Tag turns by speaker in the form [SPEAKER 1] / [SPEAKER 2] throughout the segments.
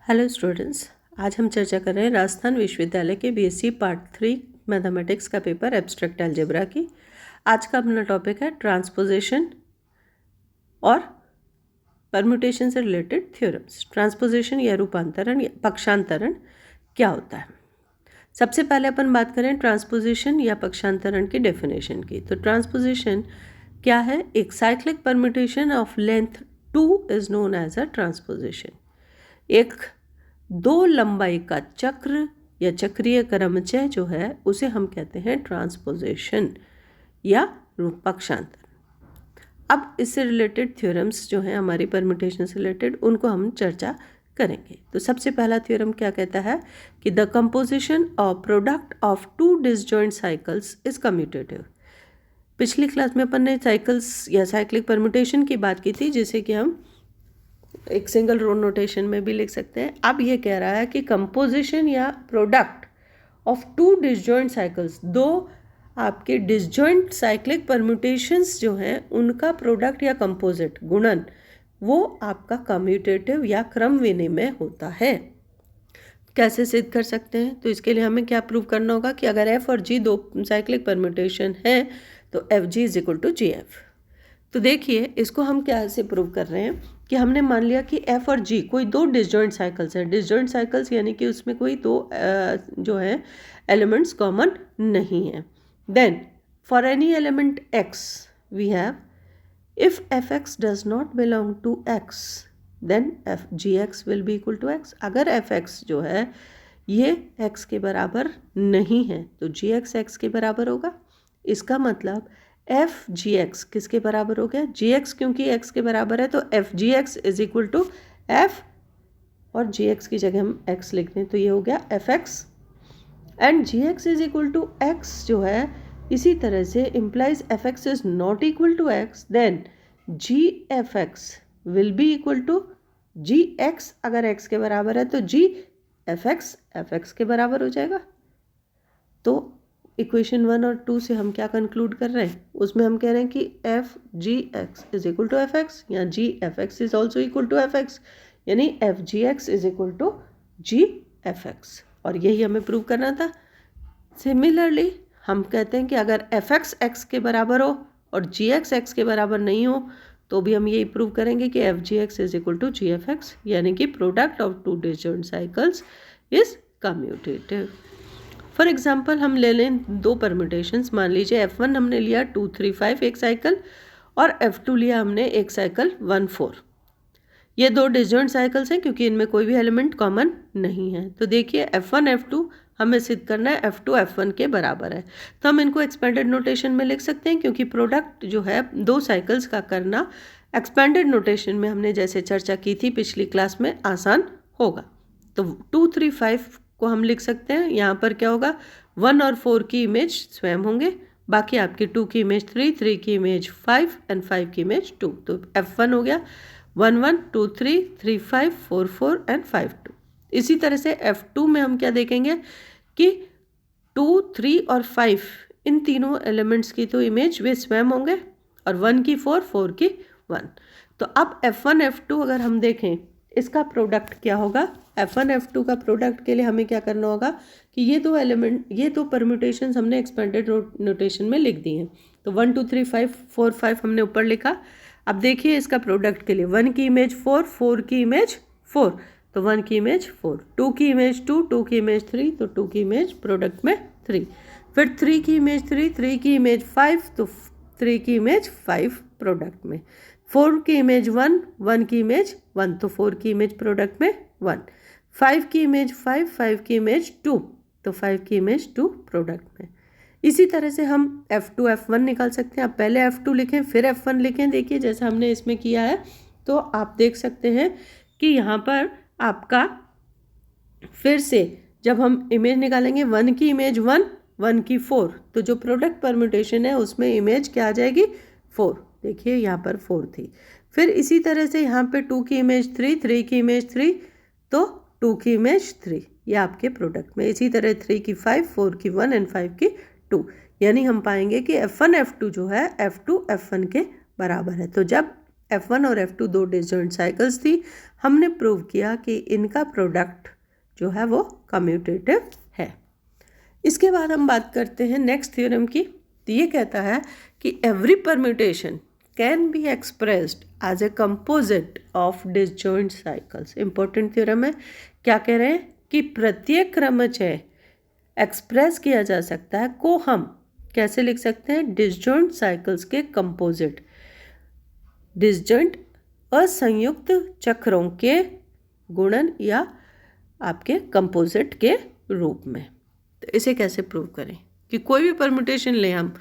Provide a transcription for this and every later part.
[SPEAKER 1] Hello students, आज हम चर्चा कर रहे हैं राजस्थान विश्वविद्यालय के बीएससी पार्ट 3 मैथमेटिक्स का पेपर एब्स्ट्रैक्ट अलजेब्रा की। आज का अपना टॉपिक है ट्रांसपोजिशन और परम्यूटेशन से रिलेटेड थ्योरम्स। ट्रांसपोजिशन या रूपांतरण या पक्षांतरण क्या होता है। सबसे पहले अपन बात करें ट्रांसपोजिशन या पक्षांतरण की डेफिनेशन की। तो ट्रांसपोजिशन क्या है? एक cyclic permutation of length 2 is known as a transposition. एक दो लंबाई का चक्र या चक्रीय क्रमचय जो है उसे हम कहते हैं ट्रांसपोजिशन या पक्षांतरण। अब इससे रिलेटेड थ्योरम्स जो हैं हमारी परम्यूटेशन से रिलेटेड, उनको हम चर्चा करेंगे। तो सबसे पहला थ्योरम क्या कहता है कि द कंपोजिशन और product of two disjoint cycles is commutative. पिछली क्लास में अपन ने साइकिल्स या साइक्लिक परम्यूटेशन की बात की थी, जिसे कि हम एक सिंगल रो नोटेशन में भी लिख सकते हैं। अब ये कह रहा है कि कंपोजिशन या product of two disjoint cycles, दो आपके डिसजॉइंट साइक्लिक परम्यूटेशंस जो हैं उनका प्रोडक्ट या कंपोजिट गुणन वो आपका कम्यूटेटिव या क्रम विनिमय होता है। कैसे सिद्ध कर सकते हैं? तो इसके लिए हमें क्या प्रूव करना होगा कि अगर एफ और जी दो साइक्लिक परम्यूटेशन है तो F G is equal to ji F. तो देखिए इसको हम क्या से प्रूव कर रहे हैं कि हमने मान लिया कि एफ और जी कोई दो डिसजॉइंट साइकिल्स हैं। डिसजॉइंट साइकिल्स यानी कि उसमें कोई दो जो है एलिमेंट्स कॉमन नहीं है। Then for any element X we have if F X does not belong to X then F ji X will be equal to X. अगर एफ एक्स जो है ये एक्स के बराबर नहीं है तो जी एक्स एक्स के बराबर होगा। इसका मतलब एफ जी एक्स किसके बराबर हो गया? जी एक्स, क्योंकि एक्स के बराबर है तो F ji x is equal to F, और जी एक्स की जगह हम एक्स लिख दें तो ये हो गया F X. And G x is equal to X जो है इसी तरह से implies F x is not equal to X, then G F X will be equal to G X. अगर एक्स के बराबर है तो जी एफ एक्स के बराबर हो जाएगा। तो इक्वेशन 1 और 2 से हम क्या कंक्लूड कर रहे हैं? उसमें हम कह रहे हैं कि F G x is equal to f x या g F x is also equal to f x, यानी f ji x is equal to ji F x, और यही हमें प्रूव करना था। सिमिलरली हम कहते हैं कि अगर एफ एक्स एक्स के बराबर हो और जी एक्स एक्स के बराबर नहीं हो तो भी हम यही प्रूव करेंगे कि F G x is equal to ji F x, यानी कि product of two disjoint cycles is commutative. For example हम ले लें दो परम्यूटेशंस। मान लीजिए F1 हमने लिया 2, 3, 5 एक साइकिल, और F2 लिया हमने एक साइकिल 1, 4। ये दो डिसजॉइंट साइकिल्स हैं क्योंकि इनमें कोई भी एलिमेंट कॉमन नहीं है। तो देखिए F1 F2 हमें सिद्ध करना है F2 F1 के बराबर है, तो हम इनको एक्सपेंडेड नोटेशन में लिख सकते हैं, क्योंकि प्रोडक्ट जो है दो साइकिल्स का करना एक्सपेंडेड नोटेशन में हमने जैसे चर्चा की थी पिछली क्लास में आसान होगा। तो 2, 3, 5 को हम लिख सकते हैं। यहाँ पर क्या होगा? 1 और 4 की इमेज स्वयं होंगे, बाकी आपकी 2 की इमेज 3, 3 की इमेज 5 एंड 5 की इमेज 2। तो F1 हो गया 1, 1, 2, 3, 3, 5, 4, 4 एंड 5, 2। इसी तरह से F2 में हम क्या देखेंगे कि 2, 3 और 5 इन तीनों एलिमेंट्स की तो इमेज वे स्वयं होंगे, और 1 की 4, 4 की 1। तो अब F1 F2 अगर हम देखें इसका प्रोडक्ट क्या होगा? F1 F2 का प्रोडक्ट के लिए हमें क्या करना होगा कि ये दो परम्यूटेशंस हमने एक्सपेंडेड नोटेशन में लिख दी हैं। तो 1, 2, 3, 5, 4, 5 हमने ऊपर लिखा। अब देखिए इसका प्रोडक्ट के लिए 1 की इमेज 4, 4 की इमेज 4, तो 1 की इमेज 4, 2 की इमेज 2, 2 की इमेज 3, तो 2 की इमेज प्रोडक्ट में 3, फिर 3 की इमेज 3, 3 की इमेज 5, तो 3 की इमेज 5 प्रोडक्ट में, 4 की इमेज 1, 1 की इमेज 1, तो 4 की इमेज प्रोडक्ट में 1, 5 की इमेज 5, 5 की इमेज 2, तो 5 की इमेज 2 प्रोडक्ट में। इसी तरह से हम F2 F1 निकाल सकते हैं। आप पहले F2 लिखें फिर F1 लिखें। देखिए जैसा हमने इसमें किया है, तो आप देख सकते हैं कि यहाँ पर आपका फिर से जब हम इमेज निकालेंगे 1 की इमेज 1, 1 की 4, तो जो प्रोडक्ट परम्यूटेशन है उसमें इमेज क्या आ जाएगी? 4। देखिए यहाँ पर 4 थी। फिर इसी तरह से यहाँ पे 2 की इमेज 3, 3 की इमेज 3, तो 2 की इमेज 3, ये आपके प्रोडक्ट में। इसी तरह 3 की 5, 4 की 1 एंड 5 की 2, यानी हम पाएंगे कि F1 F2 जो है F2 F1 के बराबर है। तो जब F1 और F2 दो डिसजॉइंट साइकिल्स थी। हमने प्रूव किया कि इनका प्रोडक्ट जो है वो कम्यूटेटिव है। इसके बाद हम बात करते हैं नेक्स्ट थ्योरम की। तो ये कहता है कि every permutation can be expressed as a composite of disjoint cycles. Important theorem है। क्या कह रहे हैं कि प्रत्येक क्रमचय एक्सप्रेस किया जा सकता है को हम कैसे लिख सकते हैं, डिसजॉइंट साइकिल्स के कंपोजिट, डिसजॉइंट असंयुक्त चक्रों के गुणन या आपके कंपोजिट के रूप में। तो इसे कैसे प्रूव करें कि कोई भी परम्यूटेशन लें हम,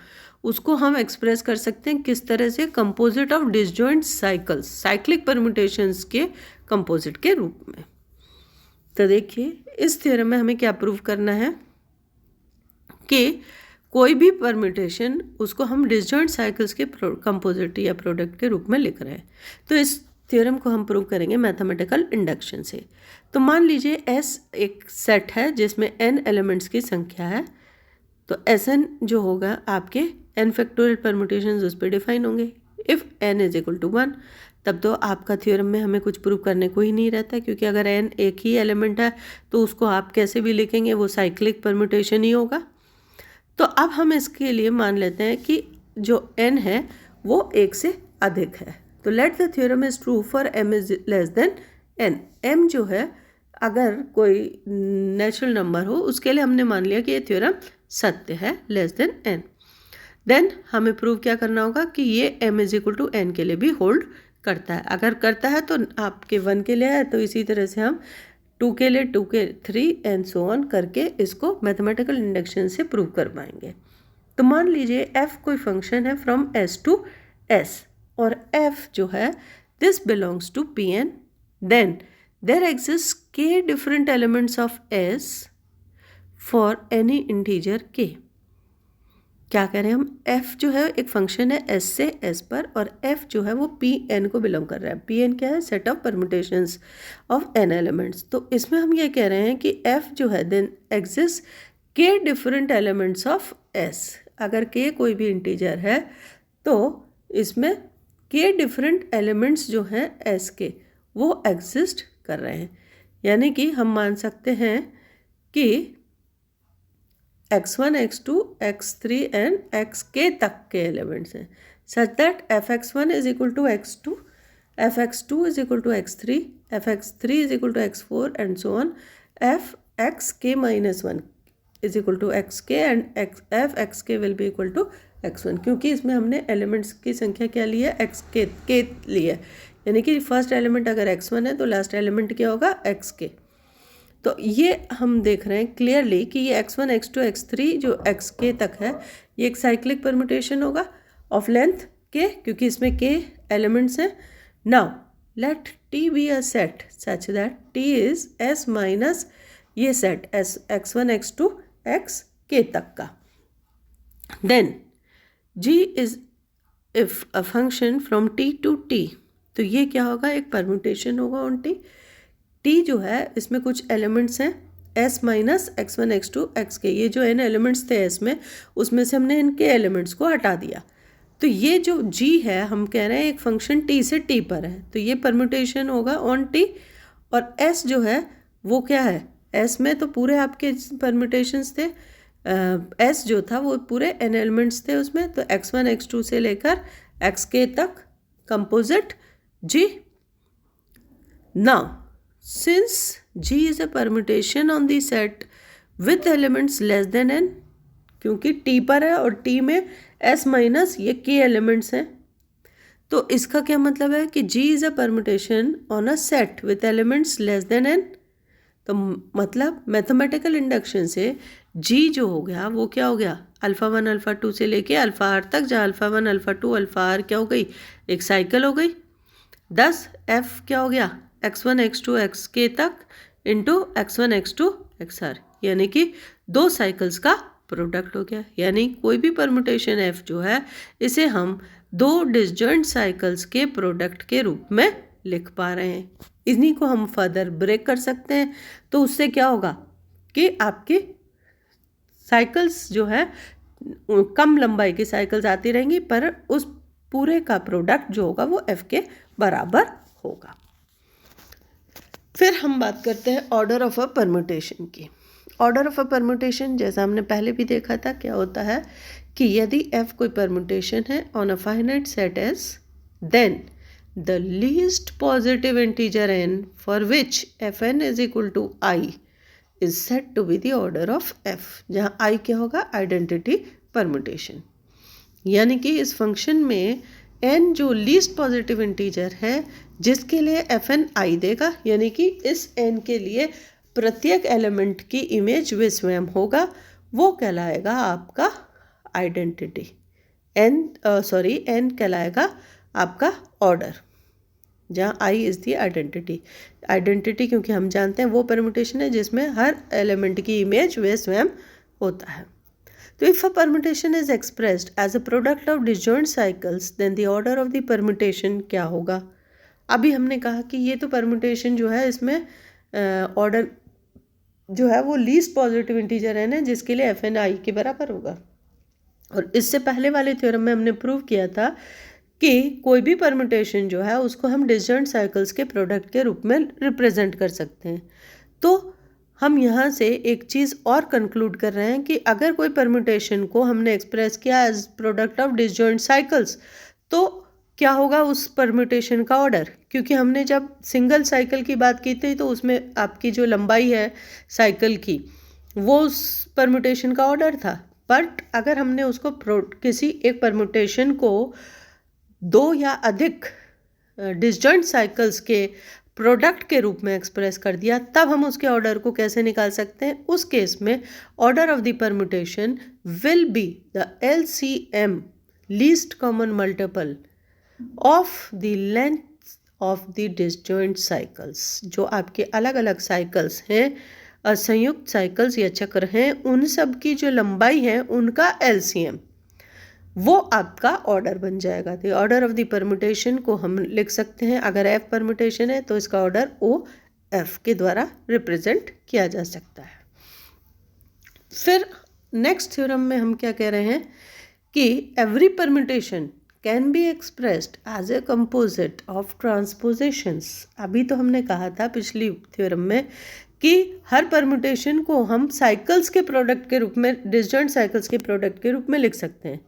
[SPEAKER 1] उसको हम एक्सप्रेस कर सकते हैं किस तरह से, composite of disjoint cycles, cyclic permutations के कंपोजिट के रूप में। तो देखिए इस थ्योरम में हमें क्या प्रूव करना है कि कोई भी परम्यूटेशन उसको हम डिसजॉइंट साइकिल्स के कंपोजिट या प्रोडक्ट के रूप में लिख रहे हैं। तो इस थ्योरम को हम प्रूव करेंगे मैथमेटिकल इंडक्शन से। तो मान लीजिए S एक सेट है जिसमें n एलिमेंट्स की संख्या है। तो Sn जो होगा आपके n फैक्टोरियल परम्यूटेशंस उस पर डिफाइन होंगे। If n is equal to 1 तब तो आपका थ्योरम में हमें कुछ प्रूव करने को ही नहीं रहता, क्योंकि अगर n एक ही एलिमेंट है तो उसको आप कैसे भी लिखेंगे वो साइक्लिक परम्यूटेशन ही होगा। तो अब हम इसके लिए मान लेते हैं कि जो n है वो एक से अधिक है। तो let the theorem is true for m is less than n। m जो है अगर कोई नेचुरल नंबर हो उसके लिए हमने मान लिया कि ये थ्योरम सत्य है, लेस देन n। देन हमें प्रूव क्या करना होगा कि ये m is equal to n के लिए भी होल्ड करता है। अगर करता है तो आपके 1 के लिए है, तो इसी तरह से हम 2 के लिए, 2 के 3 एंड सो ऑन करके इसको मैथमेटिकल इंडक्शन से प्रूव कर पाएंगे। तो मान लीजिए f कोई फंक्शन है फ्रॉम s टू s और f जो है this belongs to Pn, then there exist k different elements of s for any integer k। क्या कह रहे हैं हम, f जो है एक फंक्शन है s से s पर और f जो है वो Pn को बिलोंग कर रहा है। Pn क्या है, set of permutations of n elements. तो इसमें हम ये कह रहे हैं कि f जो है then exist k different elements of s। अगर k कोई भी इंटीजर है तो इसमें k डिफरेंट एलिमेंट्स जो हैं s के वो एग्जिस्ट कर रहे हैं। यानी कि हम मान सकते हैं कि x1, x2, x3 and xk तक के एलिमेंट्स हैं, such that fx1 is equal to x2, fx2 is equal to x3, fx3 is equal to x4 and so on, fxk minus 1 is equal to xk and fxk will be equal to x1, क्योंकि इसमें हमने elements की संख्या क्या ली है, xk के ली है। यानी कि फर्स्ट एलिमेंट अगर x1 है तो लास्ट एलिमेंट क्या होगा, xk। तो ये हम देख रहे हैं क्लियरली कि ये x1, x2, x3 जो xk तक है ये एक साइक्लिक परम्यूटेशन होगा ऑफ लेंथ k, क्योंकि इसमें k एलिमेंट्स हैं। Now let t be a set such that t is s minus ये set s x1, x2, xk तक का। Then g is if a function from t to t, तो ये क्या होगा, एक परम्यूटेशन होगा ऑन t। t जो है इसमें कुछ एलिमेंट्स हैं s minus x1, x2, xk। ये जो n एलिमेंट्स थे s में, उसमें से हमने इनके एलिमेंट्स को हटा दिया। तो ये जो g है हम कह रहे हैं एक फंक्शन t से t पर है, तो ये परम्यूटेशन होगा ऑन t। और s जो है वो क्या है, s में तो पूरे आपके परम्यूटेशंस थे, s जो था वो पूरे n एलिमेंट्स थे उसमें, तो x1, x2 से लेकर xk तक composite g। Now since G is a permutation on the set with elements less than n, क्योंकि T पर है और T में S माइनस ये K एलिमेंट्स हैं, तो इसका क्या मतलब है कि G is a permutation on a set with elements less than n। तो मतलब मैथमेटिकल इंडक्शन से G जो हो गया वो क्या हो गया, अल्फ़ा 1 अल्फ़ा 2 से लेके अल्फ़ा आर तक, जहाँ अल्फ़ा 1 अल्फ़ा 2 अल्फ़ा आर क्या हो गई, एक साइकिल हो गई। 10 F क्या हो गया, x1, x2, xk तक इंटू x1, x2, xr, यानी कि 2 साइकिल्स का प्रोडक्ट हो गया। यानी कोई भी परम्यूटेशन f जो है इसे हम 2 डिसजॉइंट साइकिल्स के प्रोडक्ट के रूप में लिख पा रहे हैं। इन्हीं को हम फर्दर ब्रेक कर सकते हैं, तो उससे क्या होगा कि आपकी साइकिल्स जो है कम लंबाई की साइकिल्स आती रहेंगी, पर उस पूरे का प्रोडक्ट जो होगा वो F के बराबर होगा। फिर हम बात करते हैं ऑर्डर ऑफ अ परम्यूटेशन की। ऑर्डर ऑफ अ परम्यूटेशन जैसा हमने पहले भी देखा था, क्या होता है कि यदि F कोई परम्यूटेशन है on a finite set S, then the least positive integer n for which Fn is equal to I is set to be the order of F, जहाँ I क्या होगा, आइडेंटिटी परम्यूटेशन। यानी कि इस function में n जो least positive integer है जिसके लिए Fn I देगा, यानी कि इस n के लिए प्रत्येक एलिमेंट की इमेज वे स्वयं होगा, वो कहलाएगा आपका आइडेंटिटी। n कहलाएगा आपका ऑर्डर, जहाँ I is the identity. Identity क्योंकि हम जानते हैं वो परम्यूटेशन है जिसमें हर एलिमेंट की इमेज वे स्वयं होता है। तो if a permutation is expressed as a product of disjoint cycles, then the order of the permutation क्या होगा। अभी हमने कहा कि ये तो परम्यूटेशन जो है इसमें ऑर्डर जो है वो लीस्ट पॉजिटिव इंटीजर है ना, जिसके लिए Fn I के बराबर होगा। और इससे पहले वाले थ्योरम में हमने प्रूव किया था कि कोई भी परम्यूटेशन जो है उसको हम डिसजॉइंट साइकिल्स के प्रोडक्ट के रूप में रिप्रेजेंट कर सकते हैं। तो हम यहाँ से एक चीज़ और कंक्लूड कर रहे हैं कि अगर कोई परम्यूटेशन को हमने एक्सप्रेस किया as product of disjoint cycles, तो क्या होगा उस परम्यूटेशन का ऑर्डर। क्योंकि हमने जब सिंगल साइकिल की बात की थी तो उसमें आपकी जो लंबाई है साइकिल की वो उस परम्यूटेशन का ऑर्डर था। बट अगर हमने उसको किसी एक परम्यूटेशन को दो या अधिक डिसजॉइंट साइकिल्स के प्रोडक्ट के रूप में एक्सप्रेस कर दिया, तब हम उसके ऑर्डर को कैसे निकाल सकते हैं। उस केस में order of the permutation will be the LCM least common multiple of the length of the disjoint cycles. जो आपके अलग अलग साइकिल्स हैं, संयुक्त साइकिल्स या चक्र हैं, उन सब की जो लंबाई है उनका LCM, वो आपका ऑर्डर बन जाएगा। तो ऑर्डर ऑफ द परम्यूटेशन को हम लिख सकते हैं, अगर F परम्यूटेशन है तो इसका ऑर्डर OF के द्वारा रिप्रेजेंट किया जा सकता है। फिर नेक्स्ट थ्योरम में हम क्या कह रहे हैं कि every permutation can be expressed as a composite of transpositions. अभी तो हमने कहा था पिछली थ्योरम में कि हर परम्यूटेशन को हम साइकिल्स के प्रोडक्ट के रूप में, डिसजॉइंट साइकिल्स के प्रोडक्ट के रूप में लिख सकते हैं।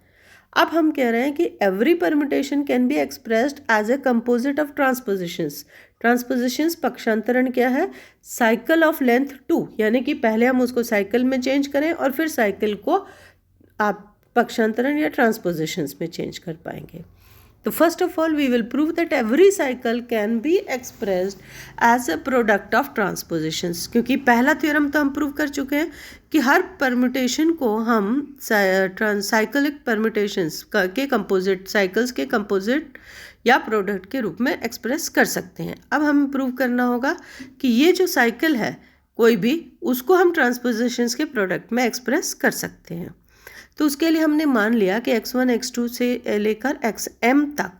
[SPEAKER 1] अब हम कह रहे हैं कि every permutation can be expressed as a composite of transpositions. Transpositions पक्षांतरण क्या है, साइकिल ऑफ लेंथ 2, यानी कि पहले हम उसको साइकिल में चेंज करें और फिर साइकिल को आप पक्षांतरण या ट्रांसपोजिशंस में चेंज कर पाएंगे। तो first of all we will prove that every cycle can be expressed as a product of transpositions. क्योंकि पहला थ्योरम तो हम प्रूव कर चुके हैं कि हर परम्यूटेशन को हम साइक्लिक परम्यूटेशंस के कंपोजिट, साइकिल्स के कंपोजिट या प्रोडक्ट के रूप में एक्सप्रेस कर सकते हैं। अब हमें प्रूव करना होगा कि ये जो साइकिल है कोई भी, उसको हम ट्रांसपोजिशंस के प्रोडक्ट में एक्सप्रेस कर सकते हैं। तो उसके लिए हमने मान लिया कि x1 x2 से लेकर xm तक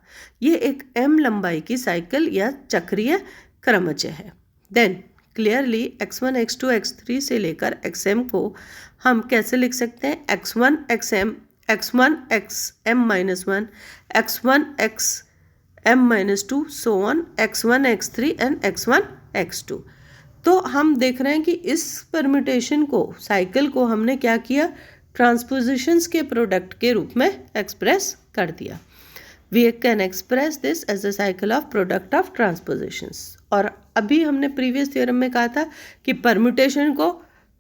[SPEAKER 1] ये एक m लंबाई की साइकिल या चक्रीय क्रमचय है। Then clearly x1 x2 x3 से लेकर xm को हम कैसे लिख सकते हैं, x1 xm, x1 xm minus 1, x1 xm minus 2, so on, x1 x3 and x1 x2। तो हम देख रहे हैं कि इस परम्यूटेशन को, साइकिल को हमने क्या किया, ट्रांसपोजिशंस के प्रोडक्ट के रूप में एक्सप्रेस कर दिया। We can express this as a cycle of product of transpositions. और अभी हमने प्रीवियस थ्योरम में कहा था कि परम्यूटेशन को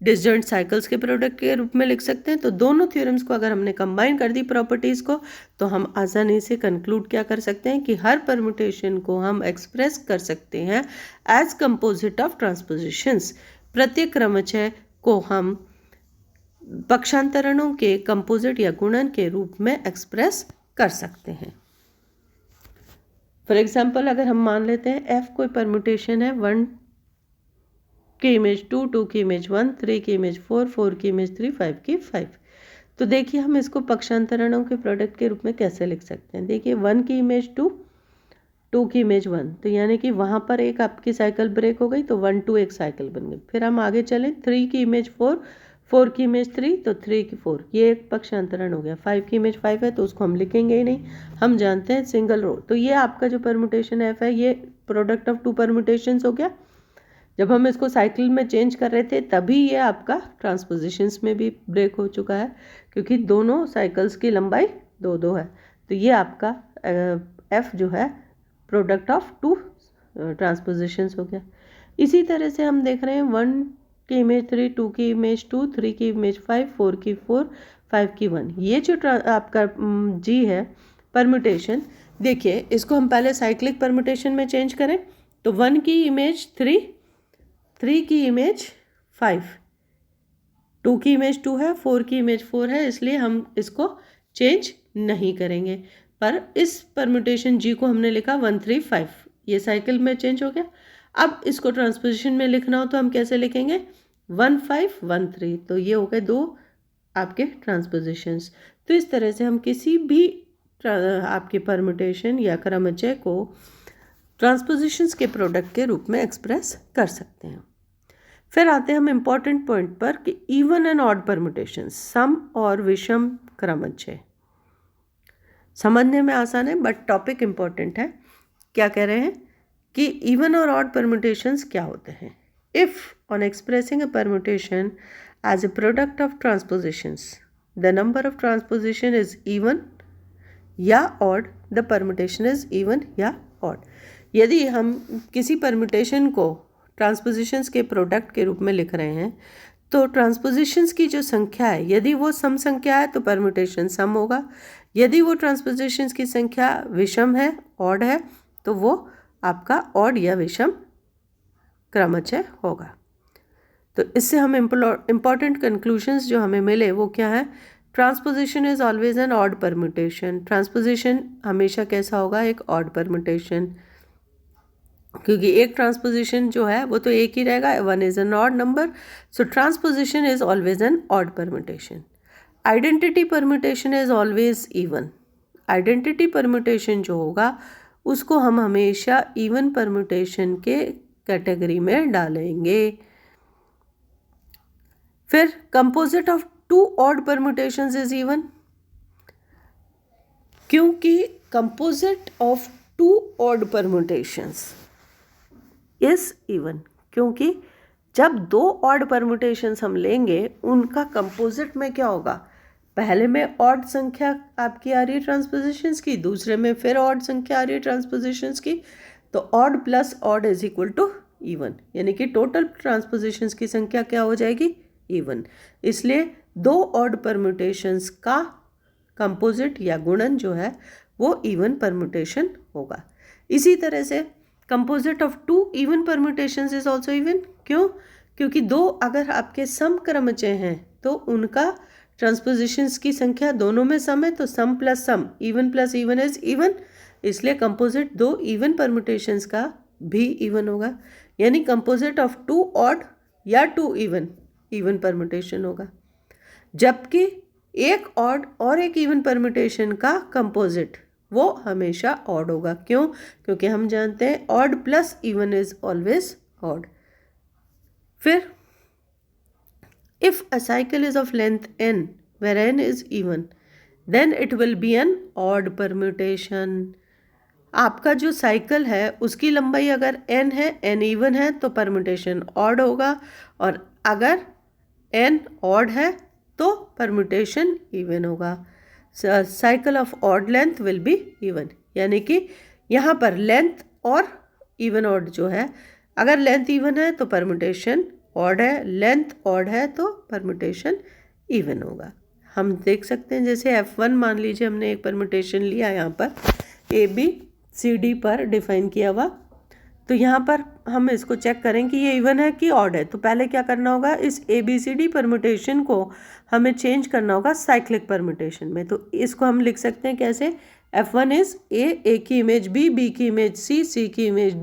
[SPEAKER 1] डिसजॉइंट साइकिल्स के प्रोडक्ट के रूप में लिख सकते हैं। तो दोनों थ्योरम्स को अगर हमने कंबाइन कर दी प्रॉपर्टीज़ को, तो हम आसानी से कंक्लूड क्या कर सकते हैं कि हर परम्यूटेशन को हम एक्सप्रेस कर सकते हैं एज कंपोजिट ऑफ ट्रांसपोजिशंस। प्रत्येक क्रमचय को हम पक्षांतरणों के कंपोजिट या गुणन के रूप में एक्सप्रेस कर सकते हैं। फॉर एग्जाम्पल अगर हम मान लेते हैं F कोई परम्यूटेशन है 1 की इमेज 2, 2 की इमेज 1, 3 की इमेज 4, 4 की इमेज 3, 5 की 5। तो देखिए हम इसको पक्षांतरणों के प्रोडक्ट के रूप में कैसे लिख सकते हैं। देखिए 1 की इमेज 2, 2 की इमेज 1, तो यानी कि वहाँ पर एक आपकी साइकिल ब्रेक हो गई, तो 1 2 एक साइकिल बन गई। फिर हम आगे चलें, 3 की इमेज 4, 4 की इमेज 3 तो 3 की 4, ये एक पक्षांतरण हो गया। 5 की इमेज 5 है तो उसको हम लिखेंगे ही नहीं, हम जानते हैं सिंगल रो। तो ये आपका जो परम्यूटेशन एफ है ये प्रोडक्ट ऑफ 2 परम्यूटेशंस हो गया। जब हम इसको साइकिल में चेंज कर रहे थे तभी ये आपका ट्रांसपोजिशंस में भी ब्रेक हो चुका है, क्योंकि दोनों साइकिल्स की लंबाई 2-2 है। तो ये आपका एफ जो है प्रोडक्ट ऑफ 2 ट्रांसपोजिशंस हो गया। इसी तरह से हम देख रहे हैं 1 की इमेज 3, 2 की इमेज 2, 3 की इमेज 5, 4 की 4, 5 की 1। ये जो आपका जी है परम्यूटेशन, देखिए इसको हम पहले साइक्लिक परम्यूटेशन में चेंज करें तो 1 की इमेज 3, 3 की इमेज 5, 2 की इमेज 2 है, 4 की इमेज 4 है, इसलिए हम इसको चेंज नहीं करेंगे। पर इस परम्यूटेशन जी को हमने लिखा 1 3 5, ये साइकिल में चेंज हो गया। अब इसको ट्रांसपोजिशन में लिखना हो तो हम कैसे लिखेंगे 1 5 1 3, तो ये हो गए 2 आपके ट्रांसपोजिशंस। तो इस तरह से हम किसी भी आपके परम्यूटेशन या क्रमचय को ट्रांसपोजिशंस के प्रोडक्ट के रूप में एक्सप्रेस कर सकते हैं। फिर आते हैं हम इम्पॉर्टेंट पॉइंट पर कि इवन एंड ऑड परम्यूटेशन, सम और विषम क्रमचय। समझने में आसान है बट टॉपिक इम्पॉर्टेंट है। क्या कह रहे हैं कि इवन और ऑड परम्यूटेशंस क्या होते हैं। If on expressing a permutation as a product of transpositions the number of transposition is even या odd, the permutation is even या ऑड। यदि हम किसी परम्यूटेशन को ट्रांसपोजिशंस के प्रोडक्ट के रूप में लिख रहे हैं तो ट्रांसपोजिशंस की जो संख्या है यदि वो सम संख्या है तो परम्यूटेशन सम होगा, यदि वो ट्रांसपोजिशंस की संख्या विषम है, ऑड है, तो वो आपका ऑड या विषम क्रमचय होगा। तो इससे हम इम्पॉर्टेंट कंक्लूजन्स जो हमें मिले वो क्या है, transposition is always an odd permutation. Transposition हमेशा कैसा होगा, एक ऑड परम्यूटेशन, क्योंकि एक ट्रांसपोजिशन जो है वो तो एक ही रहेगा, 1 is an odd number, so transposition is always an odd permutation. Identity permutation is always even. Identity permutation जो होगा उसको हम हमेशा इवन परम्यूटेशन के कैटेगरी में डालेंगे। फिर composite of 2 odd permutations is even, क्योंकि composite of 2 odd permutations is even, क्योंकि जब 2 ऑड परम्यूटेशंस हम लेंगे उनका कंपोजिट में क्या होगा, पहले में ऑड संख्या आपकी आ रही है ट्रांसपोजिशंस की, दूसरे में फिर ऑड संख्या आ रही है ट्रांसपोजिशंस की, तो odd plus odd is equal to even, यानी कि टोटल ट्रांसपोजिशंस की संख्या क्या हो जाएगी, इवन। इसलिए 2 ऑड परम्यूटेशंस का कंपोजिट या गुणन जो है वो इवन परम्यूटेशन होगा। इसी तरह से composite of 2 even permutations is also even, क्यों, क्योंकि 2 अगर आपके सम क्रमचय हैं तो उनका ट्रांसपोजिशंस की संख्या दोनों में सम है, तो sum plus sum, even plus even is even, इसलिए कंपोजिट 2 इवन परम्यूटेशंस का भी इवन होगा, यानी कंपोजिट ऑफ 2 ऑड या 2 इवन परम्यूटेशन होगा। जबकि एक ऑड और एक इवन परम्यूटेशन का कंपोजिट वो हमेशा ऑड होगा, क्यों, क्योंकि हम जानते हैं odd plus even is always odd. फिर if a cycle is of length n where n is even then it will be an odd permutation। आपका जो साइकिल है उसकी लंबाई अगर n है, n इवन है, तो परम्यूटेशन ऑड होगा, और अगर n ऑड है तो परम्यूटेशन इवन होगा। Cycle of odd length will be even, यानी कि यहाँ पर लेंथ और इवन ऑड जो है, अगर लेंथ इवन है तो परम्यूटेशन ऑड है, लेंथ ऑड है तो परम्यूटेशन इवन होगा। हम देख सकते हैं जैसे F1 मान लीजिए हमने एक परम्यूटेशन लिया यहाँ पर ABCD पर डिफाइन किया हुआ, तो यहाँ पर हम इसको चेक करें कि ये इवन है कि ऑड है। तो पहले क्या करना होगा, इस ABCD परम्यूटेशन को हमें चेंज करना होगा साइक्लिक परम्यूटेशन में। तो इसको हम लिख सकते हैं कैसे, F1 इज A की इमेज B की इमेज C की इमेज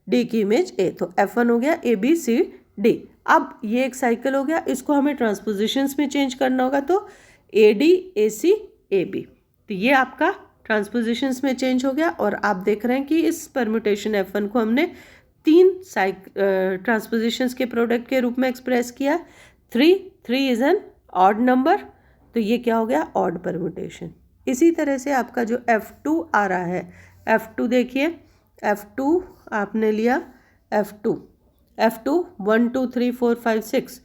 [SPEAKER 1] D की इमेज A। तो F1 हो गया ABCD। अब ये एक साइकिल हो गया, इसको हमें ट्रांसपोजिशंस में चेंज करना होगा, तो AD AC AB, तो ये आपका ट्रांसपोजिशंस में चेंज हो गया। और आप देख रहे हैं कि इस परम्यूटेशन F1 को हमने 3 ट्रांसपोजिशंस के प्रोडक्ट के रूप में एक्सप्रेस किया। 3 इज़ एन ऑड नंबर, तो ये क्या हो गया, ऑड परम्यूटेशन। इसी तरह से आपका जो F2 आ रहा है, F2 देखिए, F2 आपने लिया, F2 1 2 3 4 5 6,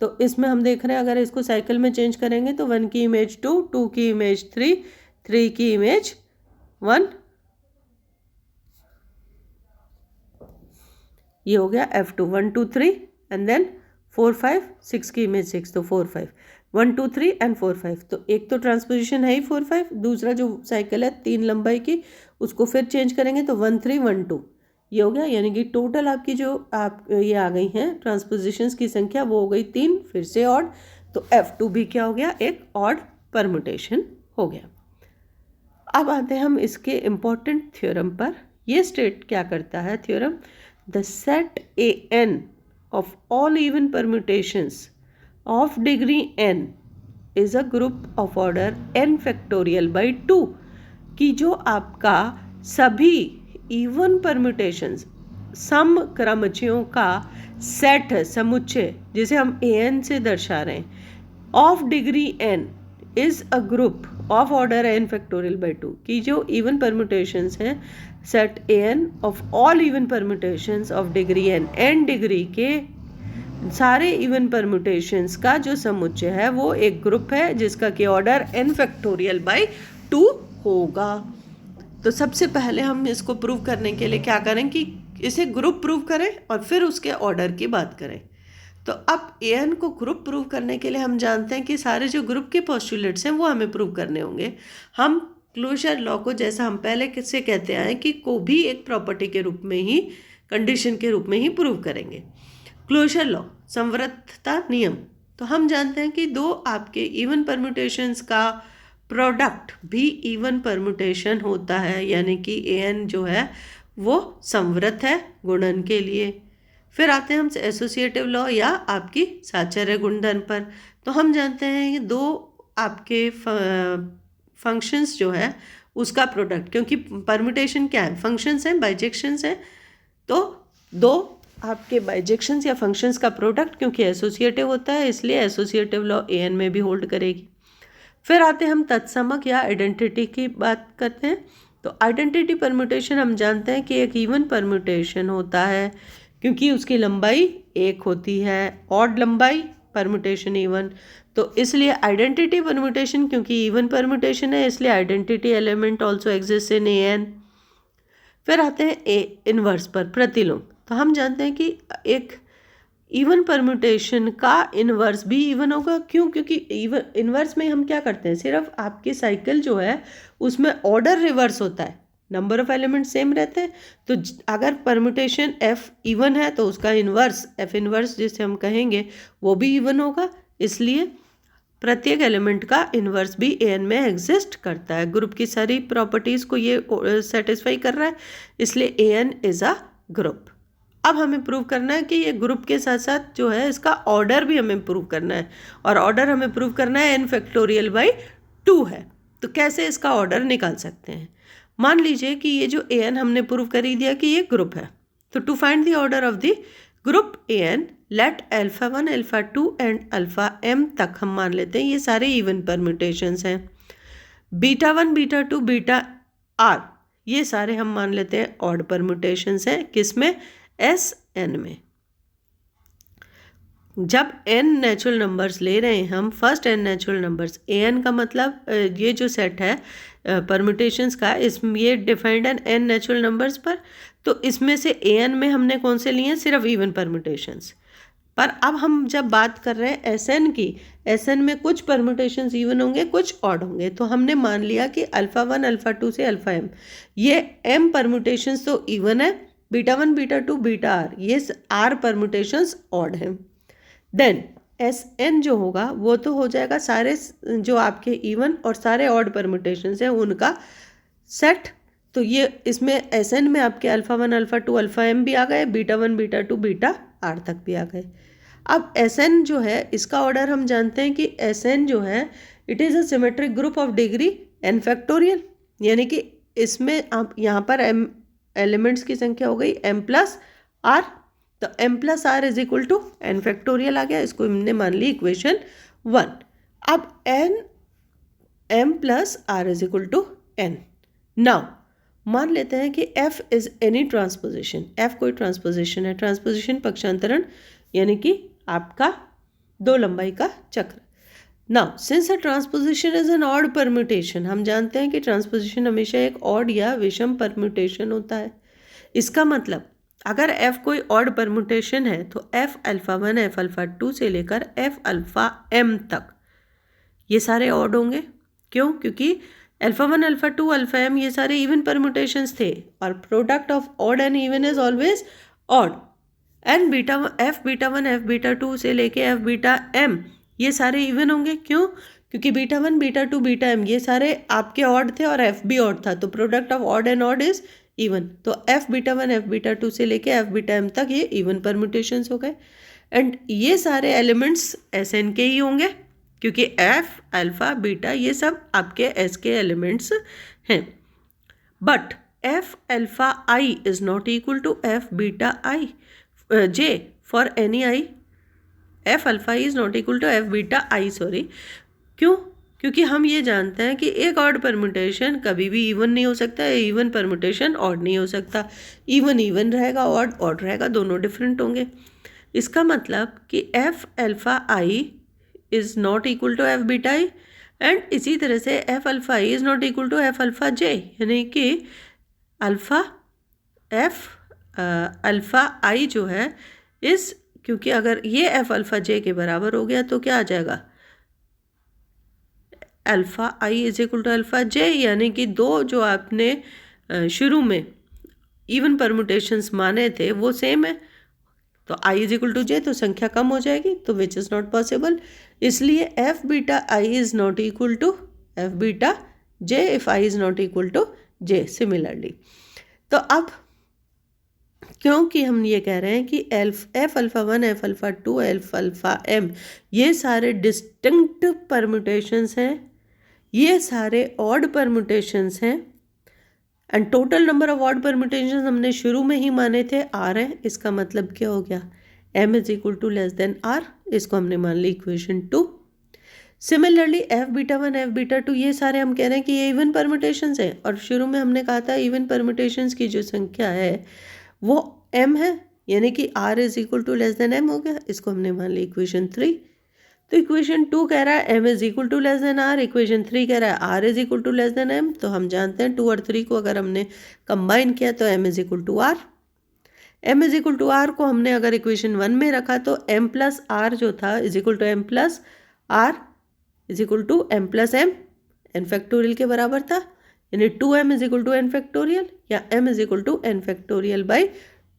[SPEAKER 1] तो इसमें हम देख रहे हैं अगर इसको साइकिल में चेंज करेंगे तो 1 की इमेज 2, 2 की इमेज 3, 3 की इमेज 1, ये हो गया F2 1 2 3 एंड देन 4 5, 6 की इमेज 6, तो 4 5 1 2 3 एंड 4 5, तो एक तो ट्रांसपोजिशन है ही 4 5, दूसरा जो साइकिल है 3 लंबाई की उसको फिर चेंज करेंगे तो 1 3 1 2, ये हो गया। यानी कि टोटल आपकी जो ये आ गई हैं ट्रांसपोजिशंस की संख्या वो हो गई 3, फिर से ऑड, तो F2 भी क्या हो गया, एक ऑड परम्यूटेशन हो गया। अब आते हैं हम इसके इम्पॉर्टेंट थ्योरम पर। ये स्टेट क्या करता है theorem, the set AN of all even permutations of degree n is a group of order n factorial by 2, कि जो आपका सभी इवन परम्यूटेशंस सम क्रमचियों का सेट है, समुच्चय, जिसे हम an से दर्शा रहे हैं, of degree n is a group of order n factorial by 2, की जो इवन परम्यूटेशंस हैं set an of all even permutations of degree n degree के सारे इवन परम्यूटेशंस का जो समुच्चय है वो एक ग्रुप है जिसका कि ऑर्डर n फैक्टोरियल बाई 2 होगा। तो सबसे पहले हम इसको प्रूव करने के लिए क्या करें कि इसे ग्रुप प्रूव करें और फिर उसके ऑर्डर की बात करें। तो अब an को ग्रुप प्रूव करने के लिए हम जानते हैं कि सारे जो ग्रुप के पोस्टुलेट्स हैं वो हमें प्रूव करने होंगे। हम क्लोजर लॉ को, जैसा हम पहले से कहते आए, कि को भी एक प्रॉपर्टी के रूप में ही, कंडीशन के रूप में ही प्रूव करेंगे। क्लोजर लॉ, संवृतता नियम, तो हम जानते हैं कि दो आपके इवन परम्यूटेशंस का प्रोडक्ट भी इवन परम्यूटेशन होता है, यानी कि an जो है वो संवृत है गुणन के लिए। फिर आते हैं हम एसोसिएटिव लॉ या आपकी साचर्य गुणधर्म पर। तो हम जानते हैं ये दो आपके फंक्शंस जो है उसका प्रोडक्ट, क्योंकि परम्यूटेशन क्या है, फंक्शंस हैं, बाइजेक्शंस हैं, तो दो आपके बाइजेक्शंस या फंक्शंस का प्रोडक्ट क्योंकि एसोसिएटिव होता है इसलिए एसोसिएटिव लॉ an में भी होल्ड करेगी। फिर आते हैं हम तत्समक या आइडेंटिटी की बात करते हैं। तो आइडेंटिटी परम्यूटेशन हम जानते हैं कि एक इवन परम्यूटेशन होता है क्योंकि उसकी लंबाई एक होती है, ऑड लंबाई परम्यूटेशन इवन, तो इसलिए आइडेंटिटी परम्यूटेशन क्योंकि इवन परम्यूटेशन है इसलिए identity element also exist in an। फिर आते हैं ए इनवर्स पर, प्रतिलोम। तो हम जानते हैं कि एक इवन परम्यूटेशन का इनवर्स भी इवन होगा, क्यों, क्योंकि इवन इनवर्स में हम क्या करते हैं, सिर्फ आपकी साइकिल जो है उसमें ऑर्डर रिवर्स होता है, नंबर ऑफ एलिमेंट सेम रहते हैं। तो अगर परम्यूटेशन f इवन है तो उसका इनवर्स f इनवर्स जिसे हम कहेंगे वो भी इवन होगा, इसलिए प्रत्येक एलिमेंट का इनवर्स भी an में एग्जिस्ट करता है। ग्रुप की सारी प्रॉपर्टीज़ को ये सेटिस्फाई कर रहा है, इसलिए an इज़ अ ग्रुप। अब हमें प्रूव करना है कि ये ग्रुप के साथ साथ जो है इसका ऑर्डर भी हमें प्रूव करना है, और ऑर्डर हमें प्रूव करना है n फैक्टोरियल बाई 2 है। तो कैसे इसका ऑर्डर निकाल सकते हैं, मान लीजिए कि ये जो an हमने प्रूव कर ही दिया कि ये ग्रुप है, तो to find the order of the group an let alpha 1 alpha 2 and alpha m तक हम मान लेते हैं ये सारे इवन परम्यूटेशंस हैं। बीटा 1 बीटा 2 बीटा r ये सारे हम मान लेते हैं ऑड परम्यूटेशंस हैं, किसमें, Sn में। जब n नेचुरल नंबर्स ले रहे हैं हम, first n natural numbers, an का मतलब ये जो सेट है परम्यूटेशंस का, इसमें ये डिफाइंड है n नेचुरल नंबर्स पर, तो इसमें से an में हमने कौन से लिए हैं, सिर्फ इवन परम्यूटेशंस। पर अब हम जब बात कर रहे हैं Sn की, Sn में कुछ परम्यूटेशंस इवन होंगे कुछ ऑड होंगे, तो हमने मान लिया कि अल्फा 1 अल्फा 2 से अल्फा m, ये m परम्यूटेशंस तो इवन है, बीटा 1 बीटा 2 बीटा r ये r परम्यूटेशंस ऑड हैं। देन Sn जो होगा वो तो हो जाएगा सारे जो आपके इवन और सारे ऑड परम्यूटेशंस हैं उनका सेट, तो ये इसमें Sn में आपके अल्फा 1 अल्फा 2 अल्फा m भी आ गए, बीटा 1 बीटा 2 बीटा r तक भी आ गए। अब Sn जो है इसका ऑर्डर हम जानते हैं कि Sn जो है it is a symmetric group of degree n factorial, यानी कि इसमें आप यहाँ पर m एलिमेंट्स की संख्या हो गई m प्लस r, तो m plus R is equal to n factorial आ गया, इसको हमने मान ली इक्वेशन 1। अब m plus R is equal to n। Now मान लेते हैं कि f is any transposition, f कोई ट्रांसपोजिशन है, ट्रांसपोजिशन पक्षांतरण यानी कि आपका दो लंबाई का चक्र। Now since a transposition is an odd permutation, हम जानते हैं कि ट्रांसपोजिशन हमेशा एक ऑड या विषम परम्यूटेशन होता है। इसका मतलब अगर f कोई ऑड परम्यूटेशन है तो f अल्फा 1 f अल्फा 2 से लेकर f अल्फा m तक ये सारे ऑड होंगे। क्यों? क्योंकि अल्फा 1 अल्फा 2 अल्फा m ये सारे इवन परम्यूटेशंस थे और product of odd and even is always odd. And beta f beta 1 f beta 2 से लेके f बीटा m ये सारे इवन होंगे। क्यों? क्योंकि बीटा 1 बीटा 2 बीटा m ये सारे आपके ऑड थे और f भी ऑड था, तो product of odd and odd is even. तो f बीटा 1 f बीटा 2 से लेके f बीटा m तक ये इवन परम्यूटेशंस हो गए। एंड ये सारे एलिमेंट्स Sn के ही होंगे क्योंकि f अल्फा बीटा ये सब आपके S के एलिमेंट्स हैं। But f alpha I is not equal to f beta I j for any i। f alpha is not equal to f beta I, sorry. क्यों? क्योंकि हम ये जानते हैं कि एक ऑड परम्यूटेशन कभी भी इवन नहीं हो सकता, इवन परम्यूटेशन ऑड नहीं हो सकता। इवन इवन रहेगा, ऑड ऑड रहेगा, दोनों डिफरेंट होंगे। इसका मतलब कि f alpha I is not equal to f beta I and इसी तरह से f alpha I is not equal to f alpha j, यानी कि अल्फा f अल्फा I जो है इस, क्योंकि अगर ये f अल्फा j के बराबर हो गया तो क्या आ जाएगा, alpha I is equal to alpha j, यानी कि दो जो आपने शुरू में इवन परम्यूटेशंस माने थे वो सेम है। तो I is equal to j तो संख्या कम हो जाएगी, तो विच इज़ नॉट पॉसिबल। इसलिए f beta I is not equal to f beta j if I is not equal to j similarly. तो अब क्योंकि हम ये कह रहे हैं कि f alpha 1 f alpha 2 f alpha m ये सारे डिस्टिंक्ट परम्यूटेशंस हैं, ये सारे ऑड परम्यूटेशंस हैं and total number of odd permutations हमने शुरू में ही माने थे r है। इसका मतलब क्या हो गया, m is equal to less than r, इसको हमने मान ली equation 2। Similarly f beta 1 f beta 2 ये सारे हम कह रहे हैं कि ये इवन परम्यूटेशंस हैं और शुरू में हमने कहा था इवन परम्यूटेशंस की जो संख्या है वो m है, यानी कि r is equal to less than m हो गया, इसको हमने मान ली इक्वेशन 3। तो इक्वेशन 2 कह रहा है m is equal to less than r, equation 3 कह रहा है r is equal to less than m। तो हम जानते हैं 2 और 3 को अगर हमने कंबाइन किया तो m is equal to r। m is equal to r को हमने अगर इक्वेशन 1 में रखा तो m प्लस r जो था is equal to m plus r is equal to m plus m n factorial के बराबर था, यानी 2m is equal to n factorial या m is equal to n factorial by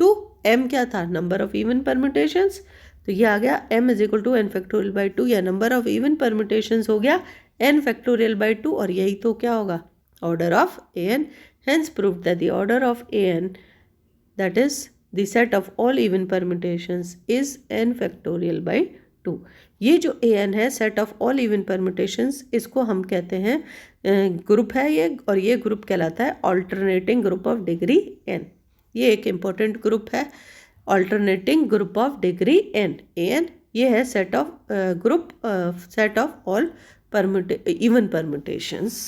[SPEAKER 1] 2। m क्या था, number of even permutations, तो ये आ गया m is equal to n factorial by 2 या नंबर ऑफ इवन परम्यूटेशंस हो गया n फैक्टोरियल बाई 2, और यही तो क्या होगा, order of an। Hence proved that the order of an that is the set of all even permutations is n factorial by 2। ये जो an है set of all even permutations, इसको हम कहते हैं ग्रुप है ये, और ये ग्रुप कहलाता है alternating group of degree n। ये एक इम्पॉर्टेंट ग्रुप है, alternating group of degree n। an ये है set of group set of all even permutations.